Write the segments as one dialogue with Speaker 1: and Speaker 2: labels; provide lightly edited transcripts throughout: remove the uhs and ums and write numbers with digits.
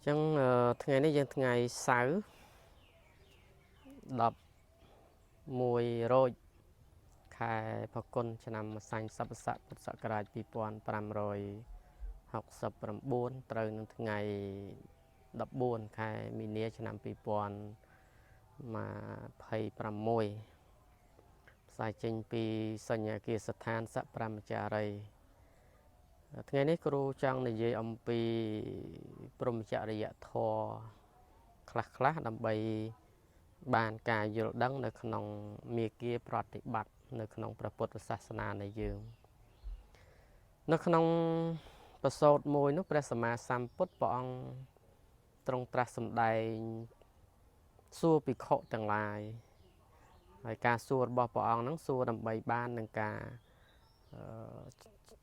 Speaker 1: ចឹងថ្ងៃនេះយើងថ្ងៃសៅរ៍11រោចខែផល្គុនឆ្នាំម្សាញ់សប្បុរស័កពុទ្ធសករាជ2569ត្រូវនឹងថ្ងៃ14ខែមីនាឆ្នាំ2026ផ្សាយចេញពីសញ្ញាគារស្ថានសប្រមចារីថ្ងៃនេះគ្រូចង់និយាយអំពីព្រហ្មចរិយធម៌ខ្លះដើម្បីបានការយល់ដឹងនៅក្នុងមាគ៌ាប្រតិបត្តិនៅក្នុងព្រះពុទ្ធសាសនានៃយើងនៅក្នុងប្រសូតមួយនោះព្រះសម្មាសម្ពុទ្ធព្រះអង្គទ្រង់ត្រាស់សម្ដែងសួរភិក្ខុទាំងឡាយហើយការសួររបស់ព្រះអង្គហ្នឹងសួរដើម្បីបាននឹងការ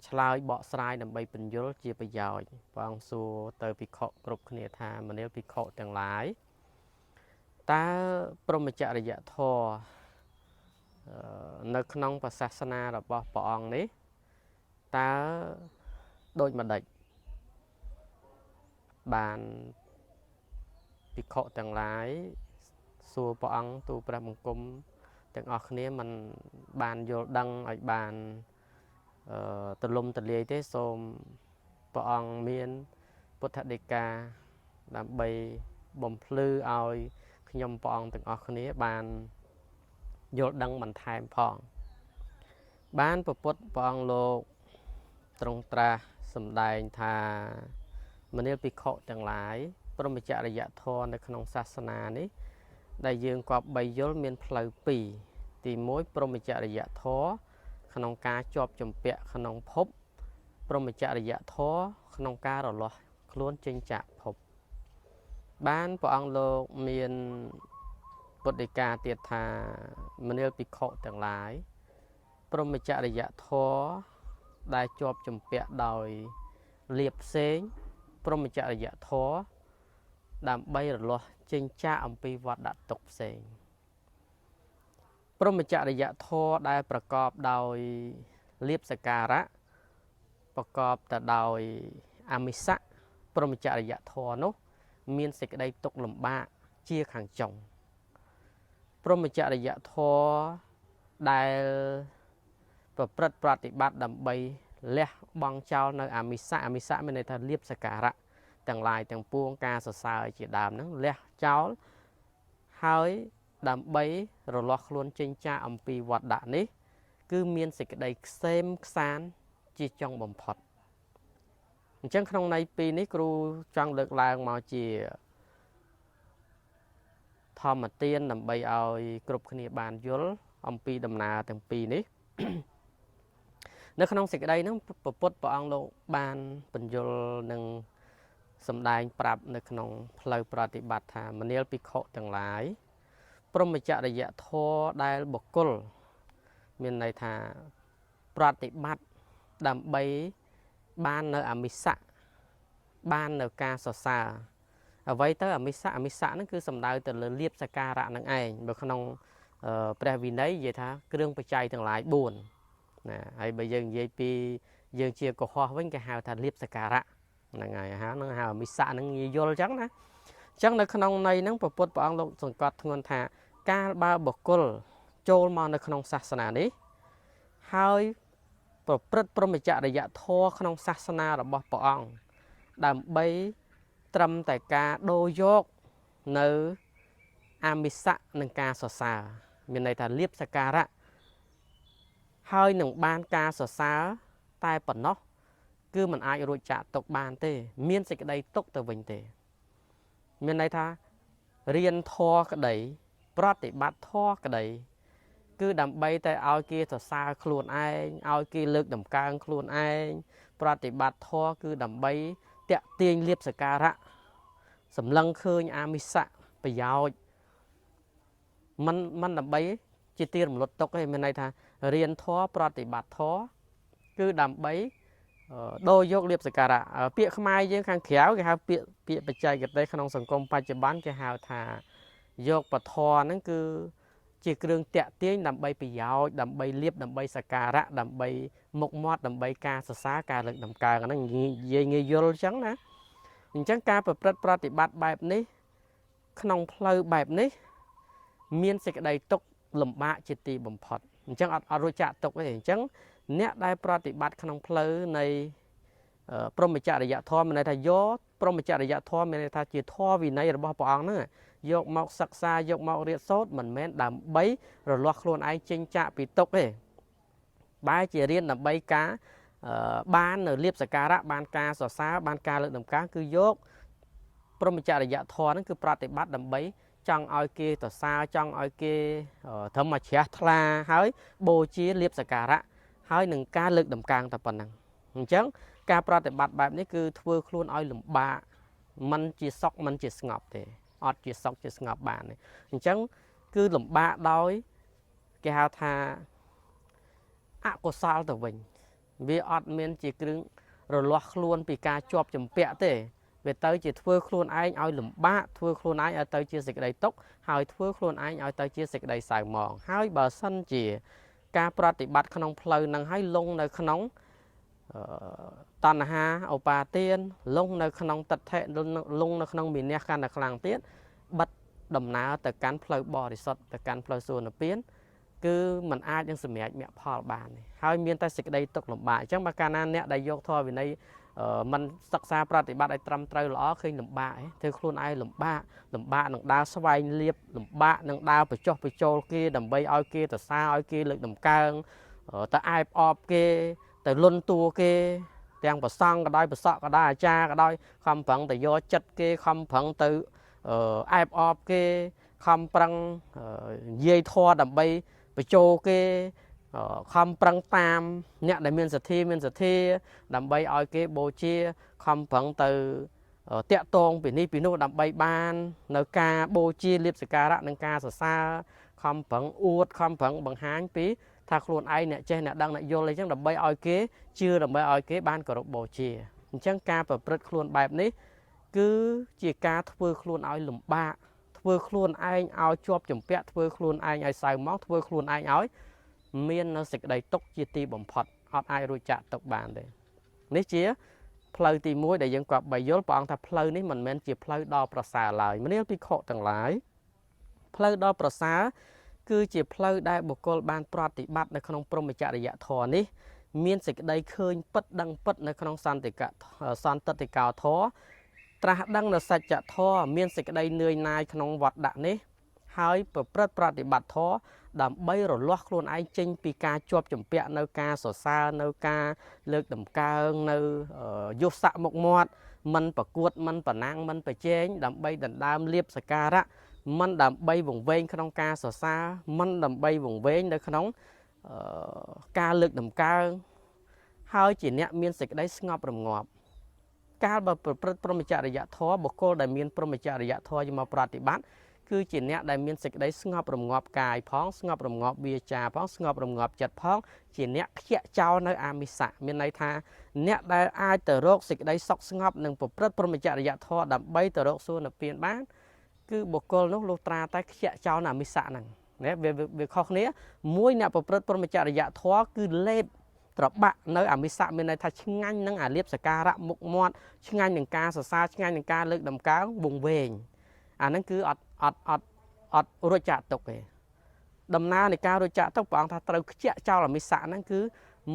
Speaker 1: ឆ្លើយបកស្រាយដើម្បីពន្យល់ជាប្រយោជន៍ព្រះអង្គសួរទៅភិក្ខុគ្រប់គ្នាថាមនាលភិក្ខុទាំងឡាយតើព្រហ្មចរិយធម៌នៅក្នុងព្រះសាសនារបស់ព្រះអង្គនេះតើដូចម្ដេចបានភិក្ខុទាំងឡាយសួរព្រះអង្គទូលព្រះបង្គំទាំងអស់គ្នាមិនបានយល់ដឹងឲ្យបានទលំទលាយទេសូមព្រះអង្គមានពុទ្ធដីកាដើម្បីបំភ្លឺឲ្យខ្ញុំព្រះអង្គទាំងអស់គ្នាបានយល់ដឹងបន្ថែមផងបានព្រះពុទ្ធព្រះអង្គលោកទ្រង់ត្រាស់សម្ដែងថាមនាលភិក្ខុទាំងឡាយព្រហ្មចរិយធម៌នៅក្នុងសាសនានេះដែលយើងគប្បីយល់មានផ្លូវពីរទី1ព្រហ្មចរិយធម៌ក្នុងការជាប់ជំពាក់ក្នុងភពព្រហ្មចរិយធម៌ក្នុងការរលាស់ខ្លួនចេញจากភពបានព្រះអង្គលោកមានពុទ្ធដីកាទៀតថាមនាលភិក្ខុទាំងឡាយព្រហ្មចរិយធម៌ដែលជាប់ជំពាក់ដោយលៀបផ្សេងព្រហ្មចរិយធម៌ដើម្បីរលាស់ចេញចាកអំពីវត្តទុក្ខផ្សេងព្រហ្មចរិយធម៌ដែលប្រកបដោយលៀបសក្ការៈប្រកបទៅដោយអមិសៈព្រហ្មចរិយធម៌នោះមានសេចក្តីទុក្ខលំបាកជាខាងចុងព្រហ្មចរិយធម៌ដែលប្រព្រឹត្តប្រតិបត្តិដើម្បីលះបង់ចោលនៅអមិសៈមានន័យថាលៀបសក្ការៈទាំងឡាយទាំងពួងការសរសើរជាដើមហ្នឹងលះចោលហើយដើម្បីរលាស់ខ្លួនចេញចាកអំពីវត្តដាក់នេះគឺមានសេចក្តីខ្សែមខ្សានជាចុងបំផុតអញ្ចឹងក្នុងន័យពីរនេះគ្រូចង់លើកឡើងមកជាធម្មទានដើម្បីឲ្យគ្រប់គ្នាបានយល់អំពីដំណើរទាំងពីរនេះនៅក្នុងសេចក្តីហ្នឹងព្រះពុទ្ធព្រះអង្គលោកបានបញ្យល់នឹងសម្ដែងប្រាប់នៅក្នុងផ្លូវប្រតិបត្តិថាមនាលភិក្ខុទាំងឡាយព្រហ្មចរិយធម៌ដែលបុគ្គលមានន័យថាប្រតិបត្តិដើម្បីបាននៅអមិសៈបាននៅការសរសើរអ្វីទៅអមិសៈហ្នឹងគឺសំដៅទៅលើលៀបសក្ការៈនឹងឯងនៅក្នុងព្រះវិន័យនិយាយថាគ្រឿងបច្ច័យទាំងឡាយ4ណាហើយបើយើងនិយាយពីយើងជាកុហកវិញគេហៅថាលៀបសក្ការៈហ្នឹងហើយហ្នឹងហៅអមិសៈហ្នឹងងាយយល់អញ្ចឹងណាអញ្ចឹងនៅក្នុងន័យហ្នឹងព្រះពុទ្ធព្រះអង្គលោកសង្កត់ធ្ងន់ថាកាលបើបុគ្គលចូលមកនៅក្នុងសាសនានេះហើយប្រព្រឹត្តព្រហ្មចរិយធម៌ក្នុងសាសនារបស់ព្រះអង្គដើម្បីត្រឹមតែការដូរយកនៅអាមិសៈនឹងការសរសើរមានន័យថាលៀបសក្ការៈហើយនឹងបានការសរសើរតែប៉ុណ្ណោះគឺมันអាចរួចចាកទុកបានទេមានសេចក្តីទុកទៅវិញទេមានន័យថារៀនធម៌ក្តីប្រតិបត្តិធម៌ក្តីគឺដើម្បីតែឲ្យគេសរសើរខ្លួនឯងឲ្យគេលើកតម្កើងខ្លួនឯងប្រតិបត្តិធម៌គឺដើម្បីតាក់ទាញលៀបសក្ការៈសម្លឹងឃើញអាមិសៈប្រយោជន៍มันដើម្បីជាទីរំលត់ទុកឯងមានន័យថារៀនធម៌ប្រតិបត្តិធម៌គឺដើម្បីដូរយកលៀបសក្ការៈពាក្យខ្មែរយើងខាងក្រៅគេហៅពាក្យបច្ចេកទេសក្នុងសង្គមបច្ចុប្បន្នគេហៅថាយកពធហ្នឹងគឺជាគ្រឿងតាក់ទាញដើម្បីប្រយោជន៍ដើម្បីលៀបដើម្បីសក្ការៈដើម្បីមុខមាត់ដើម្បីការសរសើរការលើកតម្កើងហ្នឹងនិយាយងាយយល់អញ្ចឹងណា អញ្ចឹងការប្រព្រឹត្តប្រតិបត្តិបែបនេះក្នុងផ្លូវបែបនេះមានសេចក្តីទុក្ខលំបាកជាទីបំផុតអញ្ចឹងអត់រួចចាក់ទុក្ខទេអញ្ចឹងអ្នកដែលប្រតិបត្តិក្នុងផ្លូវនៃព្រហ្មចរិយធម៌មានន័យថាយកព្រហ្មចរិយធម៌មានន័យថាជាធម៌វិន័យរបស់ព្រះអង្គហ្នឹងយកមកសិក្សាយកមករៀនសូត្រមិនមែនដើម្បីរលាស់ខ្លួនឯងចេញចាកពីទុក្ខទេបែរជារៀនដើម្បីការបាននៅលៀបសការៈបានការសរសើរបានការលើកតម្កើងគឺយកព្រហ្មចរិយធម៌ហ្នឹងគឺប្រតិបត្តិដើម្បីចង់ឲ្យគេសរសើរចង់ឲ្យគេត្រឹមជ្រះថ្លាហើយបូជាលៀបសការៈហើយនឹងការលើកតម្កើងតែប៉ុណ្ណឹងអញ្ចឹងការប្រតិបត្តិបែបនេះគឺធ្វើខ្លួនឲ្យលំបាកมันជាសុខมันជាស្ងប់ទេអត់ជាសុខជាស្ងប់បានទេអញ្ចឹងគឺលំបាកដោយគេហៅថាអកុសលទៅវិញវាអត់មានជាគ្រឿងរលាស់ខ្លួនពីការជាប់ចម្ពាក់ទេវាទៅជាធ្វើខ្លួនឯងឲ្យលំបាកធ្វើខ្លួនឯងឲ្យទៅជាសេចក្តីទុក្ខហើយធ្វើខ្លួនឯងឲ្យទៅជាសេចក្តីសៅហ្មងហើយបើសិនជាការប្រតិបត្តិក្នុងផ្លូវហ្នឹងឲ្យលងនៅក្នុងតណ្ហាឧបាទានលងនៅក្នុងទិដ្ឋិលងនៅក្នុងវិន័យកាន់តែខ្លាំងទៀតបិទដំណើរទៅកាន់ផ្លូវបរិសុទ្ធទៅកាន់ផ្លូវសួគ៌និព្វានគឺมันអាចនឹងសម្រេចមគ្គផលបានហើយមានតែសេចក្តីទុក្ខលំបាកអញ្ចឹងបើកាលណាអ្នកដែលយកធម៌វិន័យมันសិក្សាប្រតិបត្តិឲ្យត្រឹមត្រូវល្អឃើញលំបាកធ្វើខ្លួនឯងលំបាកនឹងដើរស្វែងលៀបលំបាកនឹងដើរបញ្ចុះបញ្ចូលគេដើម្បីឲ្យគេសរសើរឲ្យគេលើកតម្កើងទៅអែបអបគេទៅលន់តួគេទាំងប្រសង់ក៏ដោយប្រសក់ក៏ដោយអាចារ្យក៏ដោយខំប្រឹងទៅយកចិត្តគេខំប្រឹងទៅអែបអបគេខំប្រឹងនិយាយធម៌ដើម្បីបញ្ចូលគេខំប្រឹងតាមអ្នកដែលមានសទ្ធាដើម្បីឲ្យគេបូជាខំប្រឹងទៅតាក់ទងពីនេះពីនោះដើម្បីបាននៅការបូជាលៀបសការៈនិងការសរសើរខំប្រឹងអួតខំប្រឹងបង្ហាញពីថាខ្លួនឯងអ្នកចេះអ្នកដឹងអ្នកយល់អីចឹងដើម្បីឲ្យគេជឿដើម្បីឲ្យគេបានគោរពបូជាអញ្ចឹងការប្រព្រឹត្តខ្លួនបែបនេះគឺជាការធ្វើខ្លួនឲ្យលំបាកធ្វើខ្លួនឯងឲ្យជាប់ជំពាក់ធ្វើខ្លួនឯងឲ្យសៅហ្មងធ្វើខ្លួនឯងឲ្យមាននៅសេចក្តីទុក្ខជាទីបំផុតអត់អាចរួចចាកទុក្ខបានទេនេះជាផ្លូវទី1ដែលយើងគប្បីយល់ព្រះអង្គថាផ្លូវនេះមិនមែនជាផ្លូវដ៏ប្រសើរឡើយមនាលភិក្ខុទាំងឡាយផ្លូវដ៏ប្រសើរគឺជាផ្លូវដែលបុគ្គលបានប្រតិបត្តិនៅក្នុងព្រហ្មចរិយធម៌នេះមានសេចក្តីឃើញពិតដឹងពិតនៅក្នុងសន្តិកោធម៌ត្រាស់ដឹងនៅសច្ចធម៌មានសេចក្តីនឿយណាយក្នុងវត្តដាក់នេះហើយប្រព្រឹត្តប្រតិបត្តិធម៌ដើម្បីរលាស់ខ្លួនឯងចេញពីការជាប់ជំពាក់នៅការសរសើរនៅការលើកតម្កើងនៅយុស័កមុខមាត់មិនប្រកួតមិនប្រណាំងមិនប្រជែងដើម្បីដណ្ដើមលៀបសការៈមិនដើម្បីវង្វេងក្នុងការសរសើរមិនដើម្បីវង្វេងនៅក្នុងការលើកតម្កើងហើយជាអ្នកមានសេចក្តីស្ងប់រងាប់កាលបើប្រព្រឹត្តព្រហ្មចរិយធម៌បុគ្គលដែលមានព្រហ្មចរិយធម៌យកមកប្រតិបត្តិគឺជាអ្នកដែលមានសេចក្តីស្ងប់រងាប់កាយផងស្ងប់រងាប់វាចាផងស្ងប់រងាប់ចិត្តផងជាអ្នកខ្ជាក់ចោលនៅអាមិសៈមានន័យថាអ្នកដែលអាចទៅរកសេចក្តីសុខស្ងប់និងប្រព្រឹត្តព្រហ្មចរិយធម៌ដើម្បីទៅរកសួគ៌និព្វានបានគឺបុគ្គលនោះលុះត្រាតែខ្ជាក់ចោលនៅអាមិសៈហ្នឹងណាវាខុសគ្នាមួយអ្នកប្រព្រឹត្តព្រហ្មចរិយធម៌គឺលេបត្របាក់នៅអាមិសៈមានន័យថាឆ្ងាញ់នឹងអាលៀបសការៈមុខមាត់ឆ្ងាញ់នឹងការសរសើរឆ្ងាញ់នឹងការលើកតម្កើងវង្វេងអាហ្នឹងគឺអត់រួចចាកទុកទេដំណើរនៃការរួចចាកទុកព្រះអង្គថាត្រូវខ្ជាក់ចោលអាមិសៈហ្នឹងគឺ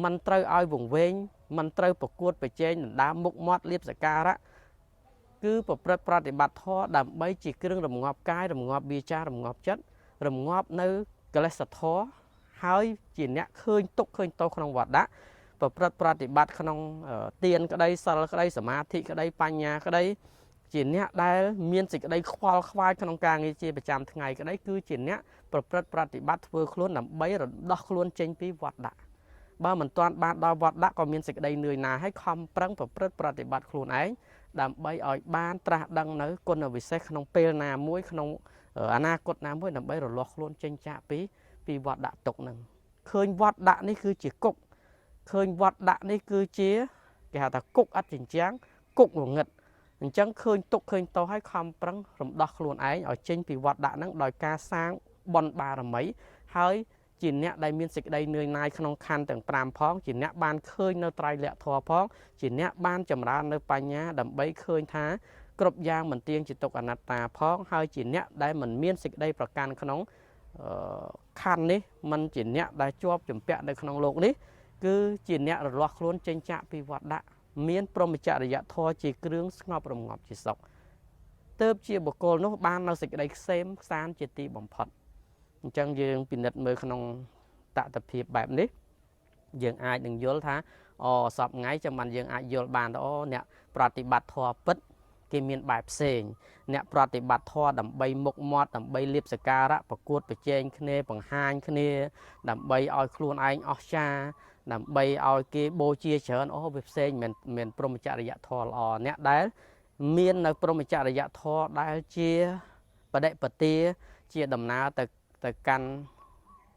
Speaker 1: មិនត្រូវឲ្យវង្វេងមិនត្រូវប្រកួតប្រជែងដណ្ដើមមុខមាត់លៀបសការៈគឺប្រព្រឹត្តប្រតិបត្តិធម៌ដើម្បីជាគ្រឿងរងាប់កាយរងាប់វាចារងាប់ចិត្តរងាប់នៅកិលេសធម៌ហើយជាអ្នកឃើញទុកឃើញទោសក្នុងវត្តដាក់ប្រព្រឹត្តប្រតិបត្តិក្នុងទានក្តីសិលក្តីសមាធិក្តីបញ្ញាក្តីជាអ្នកដែលមានសេចក្តីខ្វល់ខ្វាយក្នុងការងារជាប្រចាំថ្ងៃក្តីគឺជាអ្នកប្រព្រឹត្តប្រតិបត្តិធ្វើខ្លួនដើម្បីរដោះខ្លួនចេញពីវត្តដាក់បើមិនទាន់បានដល់វត្តដាក់ក៏មានសេចក្តីនឿយណាយហើយខំប្រឹងប្រព្រឹត្តប្រតិបត្តិខ្លួនឯងដើម្បីឲ្យបានត្រាស់ដឹងនៅគុណវិសេសក្នុងពេលណាមួយក្នុងអនាគតណាមួយដើម្បីរលាស់ខ្លួនចេញចាកពីវត្តដាក់ទុកហ្នឹងឃើញវត្តដាក់នេះគឺជាគុកឃើញវត្តដាក់នេះគឺជាគេហៅថាគុកអត់ចិញ្ចាំងគុកងងឹតអញ្ចឹងឃើញទុកឃើញទោសឲ្យខំប្រឹងរំដោះខ្លួនឯងឲ្យចេញពីវត្តដាក់ហ្នឹងដោយការសាងបុណ្យបារមីហើយ ជាអ្នកដែលមានសេចក្តីនឿយណាយក្នុងខណ្ឌទាំង5ផងជាអ្នកបានឃើញនៅត្រៃលក្ខធម៌ផងជាអ្នកបានចម្រើននៅបញ្ញាដើម្បីឃើញថាគ្រប់យ៉ាងមិនទៀងជាទុក្ខអនត្តាផងហើយជាអ្នកដែលមិនមានសេចក្តីប្រកាន់ក្នុងខណ្ឌនេះមិនជាអ្នកដែលជាប់ជំពាក់នៅក្នុងโลกនេះគឺជាអ្នករលាស់ខ្លួនចេញចាកពីវត្តដាក់មានព្រហ្មចរិយធម៌ជាគ្រឿងស្ងប់រងាប់ជាសុខទើបជាបុគ្គលនោះបាននៅសេចក្តីក្សេមខ្សាន្តជាទីបំផុតអញ្ចឹងយើងពិនិត្យមើលក្នុងតថភាពបែបនេះយើងអាចនឹងយល់ថាសពថ្ងៃចាំមិនយើងអាចយល់បានថាអ្នកប្រតិបត្តិធម៌ពិតគេមានបែបផ្សេងអ្នកប្រតិបត្តិធម៌ដើម្បីមុខមាត់ដើម្បីលៀបសក្ការៈប្រកួតប្រជែងគ្នាបង្ហាញគ្នាដើម្បីឲ្យខ្លួនឯងអស្ចារ្យដើម្បីឲ្យគេបូជាច្រើនវាផ្សេងមិនព្រហ្មចរិយធម៌ល្អអ្នកដែលមាននៅព្រហ្មចរិយធម៌ដែលជាបដិបទាជាដំណើរទៅកាន់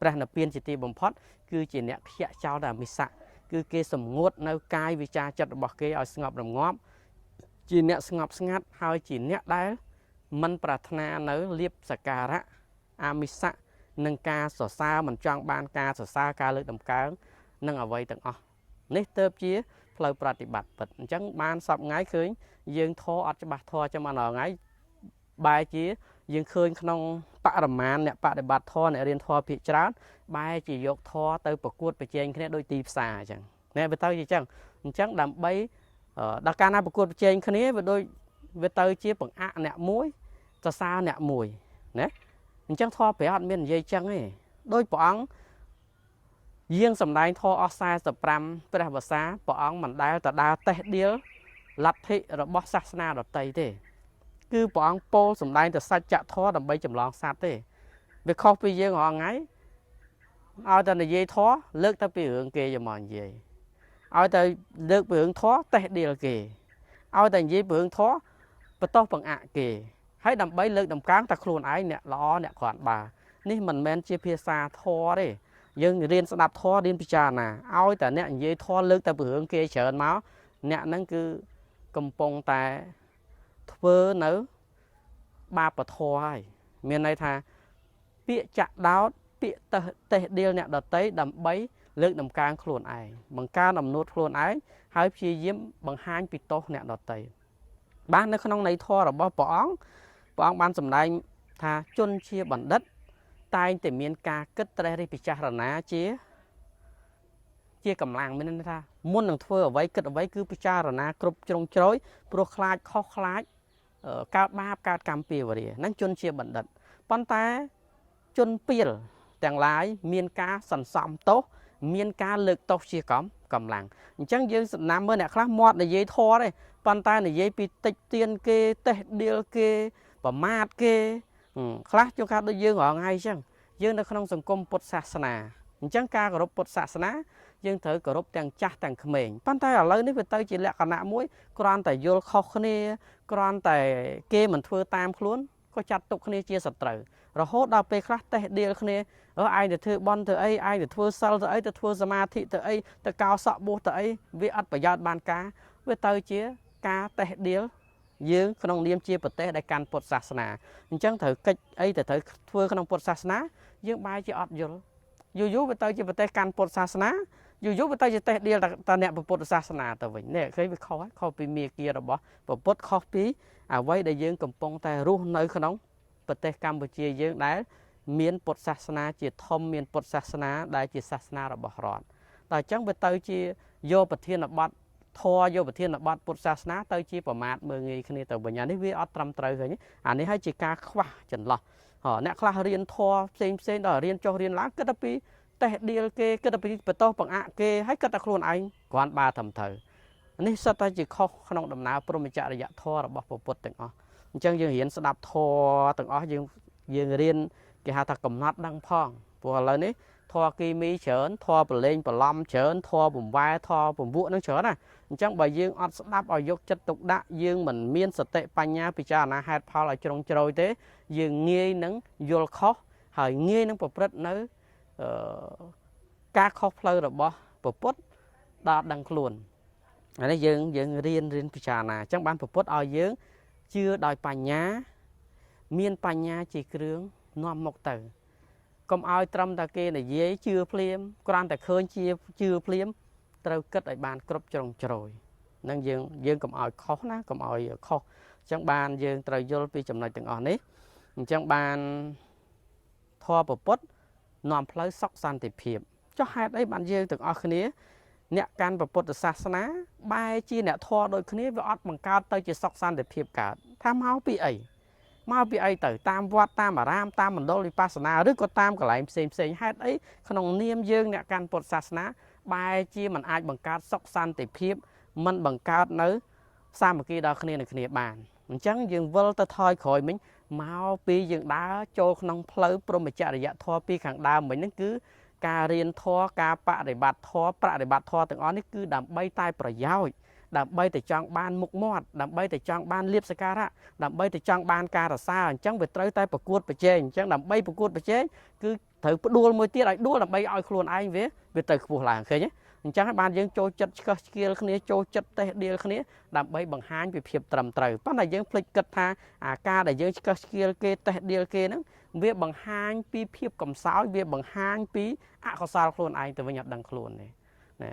Speaker 1: ព្រះនិព្វានជាទីបំផុតគឺជាអ្នកខ្ជាក់ចោលតែអមិសៈគឺគេសម្ងួតនៅកាយវិចារចិត្តរបស់គេឲ្យស្ងប់រងាប់ជាអ្នកស្ងប់ស្ងាត់ហើយជាអ្នកដែលមិនប្រាថ្នានៅលៀបសក្ការៈអាមិសៈនឹងការសរសើរមិនចង់បានការសរសើរការលើកតម្កើងនឹងអ្វីទាំងអស់នេះទើបជាផ្លូវប្រតិបត្តិពិតអញ្ចឹងបានសពថ្ងៃឃើញយើងធរអត់ច្បាស់ធរចាំអនថ្ងៃបែរជាយើងឃើញក្នុងបរិមាណអ្នកបដិបត្តិធម៌អ្នករៀនធម៌ភាគច្រើនបែរជាយកធម៌ទៅប្រកួតប្រជែងគ្នាដោយទីផ្សារអញ្ចឹងណែវាទៅជាអញ្ចឹងដើម្បីដល់ការណាប្រកួតប្រជែងគ្នាវាដូចវាទៅជាបង្អាក់អ្នកមួយសរសើរអ្នកមួយណាអញ្ចឹងធម៌ព្រះអត់មាននិយាយចឹងទេដោយព្រះអង្គយាងសម្ដែងធម៌អស់45ព្រះវស្សាព្រះអង្គមិនដែលទៅដើរតេះដៀលលទ្ធិរបស់សាសនាដទៃទេគឺព្រះអង្គពោលសម្ដែងទៅសច្ចធម៌ដើម្បីចម្លងសត្វទេវាខុសពីយើងរាល់ថ្ងៃឲ្យតែនិយាយធម៌លើកទៅពីរឿងគេយកមកនិយាយឲ្យតែលើកពីរឿងធម៌តេះដៀលគេឲ្យតែនិយាយពីរឿងធម៌បន្ទោសបង្អាក់គេហើយដើម្បីលើកតម្កើងតែខ្លួនឯងអ្នកល្អអ្នកគ្រាន់បើនេះមិនមែនជាភាសាធម៌ទេយើងរៀនស្ដាប់ធម៌រៀនពិចារណាឲ្យតែអ្នកនិយាយធម៌លើកតែពីរឿងគេច្រើនមកអ្នកហ្នឹងគឺកំពុងតែធ្វើនៅបាបធម៌ហើយមានន័យថាពាក្យចាក់ដោតពាក្យតេះដៀលអ្នកដតីដើម្បីលើកតម្កើងខ្លួនឯងបង្កើនអំនួតខ្លួនឯងហើយព្យាយាមបង្ហាញពីទោសអ្នកដតីបាននៅក្នុងន័យធម៌របស់ព្រះអង្គបានសម្ដែងថាជនជាបណ្ឌិតតែងតែមានការគិតត្រេះរិះពិចារណាជាកម្លាំងមានន័យថាមុននឹងធ្វើអ្វីគិតអ្វីគឺពិចារណាគ្រប់ជ្រុងជ្រោយព្រោះខ្លាចខុសខ្លាចកើតបាបកើតកម្មពៀវរាហ្នឹងជនជាបណ្ឌិតប៉ុន្តែជនពាលទាំងឡាយមានការសន្សំទោសមានការលើកទោសជាកម្លាំងអញ្ចឹងយើងសំណាំមើលអ្នកខ្លះមាត់និយាយធម៌ទេប៉ុន្តែនិយាយពីតិចទៀនគេតេះដៀលគេប្រមាថគេខ្លះជួនកាលដូចយើងរងថ្ងៃអញ្ចឹងយើងនៅក្នុងសង្គមពុទ្ធសាសនាអញ្ចឹងការគោរពពុទ្ធសាសនាយើងត្រូវគោរពទាំងចាស់ទាំងក្មេងប៉ុន្តែឥឡូវនេះវាទៅជាលក្ខណៈមួយគ្រាន់តែយល់ខុសគ្នាគ្រាន់តែគេមិនធ្វើតាមខ្លួនក៏ចាត់ទុកគ្នាជាសត្រូវរហូតដល់ពេលខ្លះតេះដៀលគ្នាឯងទៅធ្វើបន់ទៅអីឯងទៅធ្វើសិលទៅអីទៅធ្វើសមាធិទៅអីទៅកោសក់បួសទៅអីវាអត់ប្រយោជន៍បានការវាទៅជាការតេះដៀលយើងក្នុងនាមជាប្រទេសដែលកាន់ពុទ្ធសាសនាអញ្ចឹងត្រូវកិច្ចអីទៅត្រូវធ្វើក្នុងពុទ្ធសាសនាយើងបែរជាអត់យល់យូរវាទៅជាប្រទេសកាន់ពុទ្ធសាសនាយូរវាទៅជាតេះដៀលតអ្នកពុទ្ធសាសនាទៅវិញនេះឃើញវាខុសពីមាគ៌ារបស់ពុទ្ធខុសពីអ្វីដែលយើងកំពុងតែរស់នៅក្នុងប្រទេសកម្ពុជាយើងដែលមានពុទ្ធសាសនាជាធំមានពុទ្ធសាសនាដែលជាសាសនារបស់រដ្ឋតែអញ្ចឹងវាទៅជាយកប្រធានបទធម៌យកប្រធានបទពុទ្ធសាសនាទៅជាប្រមាថមើលងាយគ្នាទៅវិញអានេះវាអត់ត្រឹមត្រូវឃើញអានេះហើយជាការខ្វះចន្លោះអ្នកខ្លះរៀនធម៌ផ្សេងដល់រៀនចុះរៀនឡើងគិតតែពីតេះដៀលគេគិតតែពីបន្ទោសបង្អាក់គេហើយគិតតែខ្លួនឯងគ្រាន់បើត្រឹមត្រូវនេះសិតតែជាខុសក្នុងដំណើរព្រហ្មចរិយធម៌របស់ពុទ្ធទាំងអស់អញ្ចឹងយើងរៀនស្ដាប់ធម៌ទាំងអស់យើងរៀនគេហៅថាកំណត់ដឹងផងព្រោះឥឡូវនេះធម៌គីមីច្រើនធម៌ប្រឡែងប្រឡំច្រើនធម៌បំវែធម៌ពំពួកនឹងច្រើនណាអញ្ចឹងបើយើងអត់ស្ដាប់ឲ្យយកចិត្តទុកដាក់យើងមិនមានសតិបញ្ញាពិចារណាហេតុផលឲ្យជ្រុងជ្រោយទេយើងងាយនឹងយល់ខុសហើយងាយនឹងប្រព្រឹត្តនៅការខុសផ្លូវរបស់ពុទ្ធដល់ដឹងខ្លួនអានេះយើងរៀនពិចារណាអញ្ចឹងបានពុទ្ធឲ្យយើងជឿដោយបញ្ញាមានបញ្ញាជាគ្រឿងនាំមុខទៅ កុំឲ្យត្រឹមតែគេនិយាយជឿភ្លាមគ្រាន់តែឃើញជាជឿភ្លាមត្រូវគិតឲ្យបានគ្រប់ជ្រុងជ្រោយនឹងយើងកុំឲ្យខុសណាកុំឲ្យខុសអញ្ចឹងបានយើងត្រូវយល់ពីចំណុចទាំងអស់នេះអញ្ចឹងបានធម៌ពុទ្ធនាំផ្លូវសុខសន្តិភាពចុះហេតុអីបានយើងទាំងអស់គ្នាអ្នកកាន់ពុទ្ធសាសនាបែរជាអ្នកធម៌ដូចគ្នាវាអត់បង្កើតទៅជាសុខសន្តិភាពកើតថាមកពីអីទៅតាមវត្តតាមអារាមតាមមណ្ឌលវិបស្សនាឬក៏តាមកន្លែងផ្សេងហេតុអីក្នុងនាមយើងអ្នកកាន់ពុទ្ធសាសនាបែរជាមិនអាចបង្កើតសុខសន្តិភាពមិនបង្កើតនៅសាមគ្គីដល់គ្នានឹងគ្នាបានអញ្ចឹងយើងវិលទៅថយក្រោយមិញមកពីយើងដើរចូលក្នុងផ្លូវព្រហ្មចរិយធម៌ពីខាងដើមមិញហ្នឹងគឺការរៀនធម៌ការបដិបត្តិធម៌ទាំងអស់នេះគឺដើម្បីតែប្រយោជន៍ដើម្បីតែចង់បានមុខមាត់ដើម្បីតែចង់បានលៀបសក្ការៈដើម្បីតែចង់បានការរសារអញ្ចឹងវាត្រូវតែប្រកួតប្រជែងអញ្ចឹងដើម្បីប្រកួតប្រជែងគឺត្រូវផ្ដួលមួយទៀតឲ្យដួលដើម្បីឲ្យខ្លួនឯងវាទៅខ្ពស់ឡើងឃើញទេអញ្ចឹងហើយបានយើងចូលចិត្តឆ្កឹះឆ្កៀលគ្នាចូលចិត្តតេះដៀលគ្នាដើម្បីបង្ហាញពីភាពត្រឹមត្រូវប៉ុន្តែយើងភ្លេចគិតថាអាការដែលយើងឆ្កឹះឆ្កៀលគេតេះដៀលគេហ្នឹងវាបង្ហាញពីភាពកំសោយវាបង្ហាញពីអកុសលខ្លួនឯងទៅវិញអត់ដឹងខ្លួនទេណា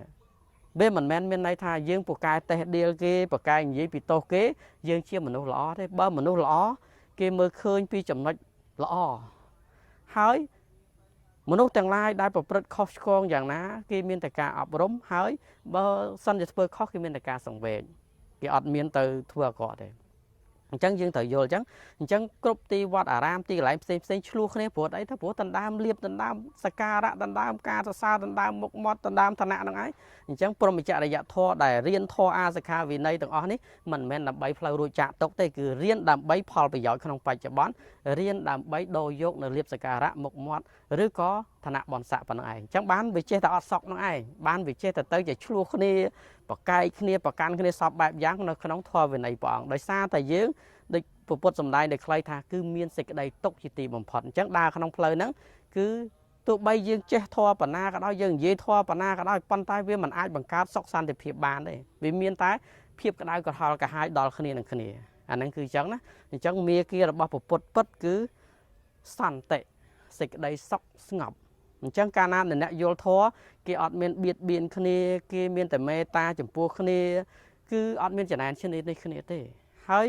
Speaker 1: វាមិនមែនមានន័យថាយើងពូកែតេះដៀលគេពូកែនិយាយពីទោសគេយើងជាមនុស្សល្អទេបើមនុស្សល្អគេមើលឃើញពីចំណុចល្អហើយមនុស្សទាំងឡាយដែលប្រព្រឹត្តខុសឆ្គងយ៉ាងណាគេមានតែការអប់រំហើយបើសិនជាធ្វើខុសគេមានតែការសង្វេគគេអត់មានទៅធ្វើអាក្រក់ទេអញ្ចឹងយើងត្រូវយល់អញ្ចឹងគ្រប់ទីវត្តអារាមទីកន្លែងផ្សេងឆ្លោះគ្នាព្រោះអីថាព្រោះដណ្ដើមលៀបដណ្ដើមសក្ការៈដណ្ដើមការសរសើរដណ្ដើមមុខមាត់ដណ្ដើមឋានៈហ្នឹងឯងអញ្ចឹងព្រហ្មចរិយធម៌ដែលរៀនធម៌អាសិក្ខាវិន័យទាំងអស់នេះមិនមែនដើម្បីផ្លូវរួចចាកទុកទេគឺរៀនដើម្បីផលប្រយោជន៍ក្នុងបច្ចុប្បន្នរៀនដើម្បីដូរយកនៅលៀបសក្ការៈមុខមាត់ឬក៏ឋានៈបនស័កប៉ុណ្្នឹងឯងអញ្ចឹងបានវាចេះតែអត់សក់ហ្នឹងឯងបានវាចេះតែទៅជាឆ្លោះគ្នាប្រកែកគ្នាប្រកាន់គ្នាសពបែបយ៉ាងនៅក្នុងធម៌វិន័យព្រះអង្គដោយសារតែយើងដូចពុទ្ធសម្ដែងដែលខ្លីថាគឺមានសេចក្តីទុកជាទីបំផុតអញ្ចឹងដើរក្នុងផ្លូវហ្នឹងគឺទោះបីយើងចេះធម៌បណ្ណាក៏ដោយយើងនិយាយធម៌បណ្ណាក៏ដោយប៉ុន្តែវាមិនអាចបង្កើតសុខសន្តិភាពបានទេវាមានតែភាពក្តៅក្រហល់កាហាយដល់គ្នានឹងគ្នាអាហ្នឹងគឺអញ្ចឹងណាអញ្ចឹងមាគ៌ារបស់ពុទ្ធពិតគឺសន្តិសេចក្តីសុខស្ងប់អញ្ចឹងកាលណាអ្នកយល់ធម៌គេអត់មានបៀតបៀនគ្នាគេមានតែមេត្តាចំពោះគ្នាគឺអត់មានចំណែនឈ្នានេះគ្នាទេហើយ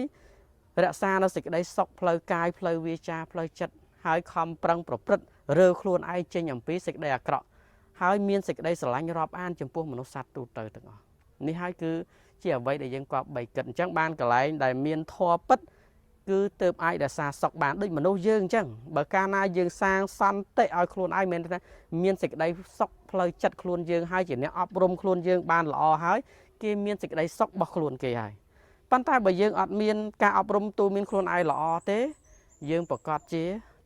Speaker 1: រក្សានៅសេចក្តីសុខផ្លូវកាយផ្លូវវាចាផ្លូវចិត្តហើយខំប្រឹងប្រព្រឹត្តរើខ្លួនឯងចេញអំពីសេចក្តីអាក្រក់ហើយមានសេចក្តីស្រឡាញ់រាប់អានចំពោះមនុស្សសត្វទូទៅទាំងអស់នេះហើយគឺជាអ្វីដែលយើងគប្បីគិតអញ្ចឹងបានកន្លែងដែលមានធម៌ពិតគឺទើបអាចរក្សាសុខបានដូចមនុស្សយើងអញ្ចឹងបើកាលណាយើងសាងសន្តិឲ្យខ្លួនឯងមានថាមានសេចក្តីសុខផ្លូវចិត្តខ្លួនយើងហើយជាអ្នកអប់រំខ្លួនយើងបានល្អហើយគេមានសេចក្តីសុខរបស់ខ្លួនគេហើយប៉ុន្តែបើយើងអត់មានការអប់រំទូមានខ្លួនឯងល្អទេយើងប្រកាសជា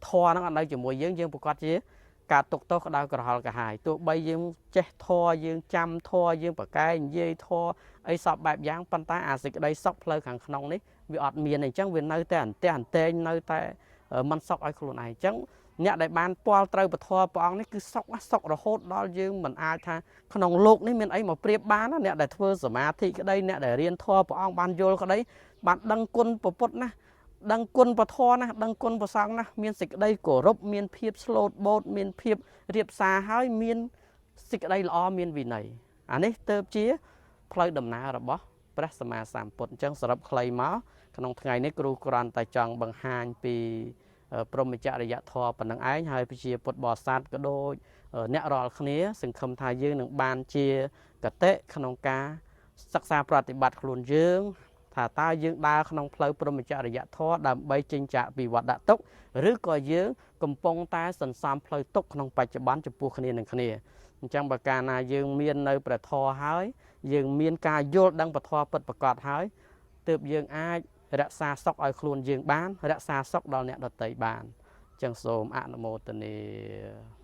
Speaker 1: ធម៌ហ្នឹងអត់នៅជាមួយយើងប្រកាសជាការទុកទោសក្តៅក្រហល់កាហាយទោះបីយើងចេះធម៌យើងចាំធម៌យើងប្រកែកនិយាយធម៌អីសពបែបយ៉ាងប៉ុន្តែអាសេចក្តីសុខផ្លូវខាងក្នុងនេះវាអត់មានអញ្ចឹងវានៅតែអន្ទះអន្ទែងនៅតែមិនសុខឲ្យខ្លួនឯងអញ្ចឹងអ្នកដែលបានពាល់ត្រូវពធព្រះអង្គនេះគឺសុខរហូតដល់យើងមិនអាចថាក្នុងโลกនេះមានអីមកប្រៀបបានណាអ្នកដែលធ្វើសមាធិក្តីអ្នកដែលរៀនធម៌ព្រះអង្គបានយល់ក្តីបានដឹងគុណពុទ្ធណាដឹងគុណពធណាដឹងគុណប្រសង្ឃណាមានសេចក្តីគោរពមានភាពស្លូតបូតមានភាពរៀបសារហើយមានសេចក្តីល្អមានវិន័យអានេះទៅជាផ្លូវដំណើររបស់ព្រះសម្មាសម្ពុទ្ធអញ្ចឹងសរុបខ្លីមកក្នុងថ្ងៃនេះគ្រូគ្រាន់តែចង់បង្ហាញពីព្រហ្មចរិយធម៌ប៉ុណ្ណឹងឯងហើយជាពុទ្ធបរិស័ទក៏ដូចអ្នករាល់គ្នាសង្ឃឹមថាយើងនឹងបានជាកតិក្នុងការសិក្សាប្រតិបត្តិខ្លួនយើងថាតើយើងដើរក្នុងផ្លូវព្រហ្មចរិយធម៌ដើម្បីចេញចាកពីវដ្តទុក្ខឬក៏យើងកំពុងតែសន្សំផ្លូវទុក្ខក្នុងបច្ចុប្បន្នចំពោះគ្នានឹងគ្នាអញ្ចឹងបើកាលណាយើងមាននៅព្រះធម៌ហើយយើងមានការយល់ដឹងពធពិតប្រាកដហើយទើបយើងអាចរក្សាសុខឲ្យខ្លួនយើងបានរក្សាសុខដល់អ្នកដទៃបានអញ្ចឹងសូមអនុមោទនា